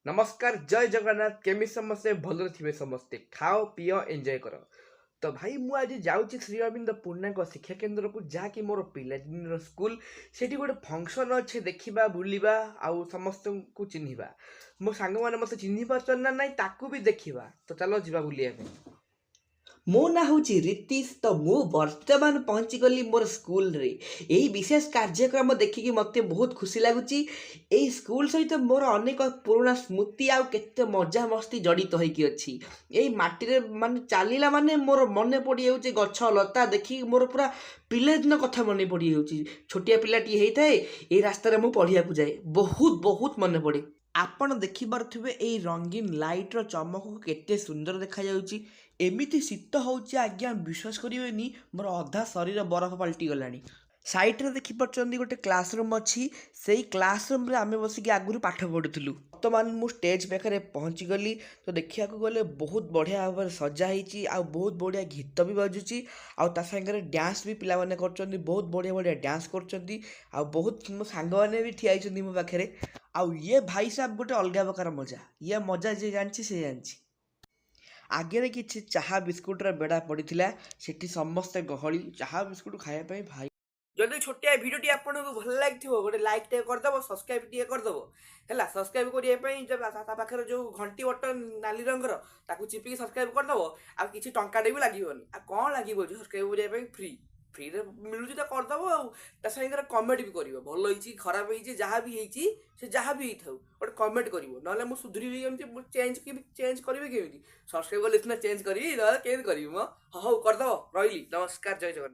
नमस्कार जय जगन्नाथ केमी समस्ते भल थे समस्ते खाओ पिओ एंजॉय कर। तो भाई मु आज जाऊँगी श्री अरविंद पूर्णांक शिक्षा केन्द्र को जहाँकि मोर पिलादिन स्कूल से गोटे फंक्शन अच्छे देखा बुलवा आउ समस्त को चिन्हवा मो सांग मैंने मत चिन्ह पार्चन ना ना ताकू भी देखा तो चलो जा बुलिया। मो ना हूँ रीतिश तो मु वर्तमान पहुँची गली मोर स्कूल रे यही विशेष कार्यक्रम देखिकी मत बहुत खुशी लगुच। यही स्कूल सहित मोर अनेक पुराना स्मृति आउ केते मजा मस्ती जड़ित होइकी अच्छी। यही माटी माने चलला माने मोर मन पड़ जाऊँचे गछ लता देखिक मोर पूरा पिलादिन कथा मन पड़ जाऊँची। छोटिया पिलाटी होता है ये रास्तार मु पढ़िया जाए बहुत बहुत मन पड़े। आपण देखिपे यही रंगीन लाइट्र चमक केते सुंदर देखा जाउची। एमिति शीत होउची आज्ञा विश्वास करिवेनी मोर अधा शरीर बरफ पलटि गलानी। साइड्रे देखिपे गोटे क्लासरूम अच्छी से क्लासरूम रे आमे बसिक आगुरी पाठ पढ़ुलु। बर्तमान मु स्टेज पाखे पहुँची गली तो देखा गले बहुत बढ़िया भाव सजा होती आ बहुत बढ़िया गीत भी बजुची आ सागर डांस भी पिला माने कर बहुत बढ़िया बढ़िया डांस कर बहुत मो सांग मैंने भी ठिया मो पाखे। आउ ये भाई साहब गोटे अलग प्रकार मजा ये मजा जे जानची से जानची। आगे किसी चाहा बिस्कुटर बेड़ा पड़ा से समस्ते गहली चाहा बिस्कुट खायापी भाई। जदि छोटिया भिडियोटी आपको भल लगी गोटे लाइक टे करदेव सब्सक्राइब टे करदेव है सब्सक्राइब करने पाखे जो घंटी बटन नाली रंगर ताकू चिपिकी सब्सक्राइब करदेव आ किसी टंकाटे भी लगे आ कौन लगे सब्सक्राइब करने फ्री फ्री मिलूँ तो करदेव आ सागर कमेंट भी कर भल होती खराब होती जहाँ भी होती से जहाँ भी होता गोटे कमेंट कर ना मुझे सुधरी चेंज करी केमी सब्सक्राइब कले सीना चेंज करी ना केमी करी हाँ करदेव रही नमस्कार जय जगन्नाथ।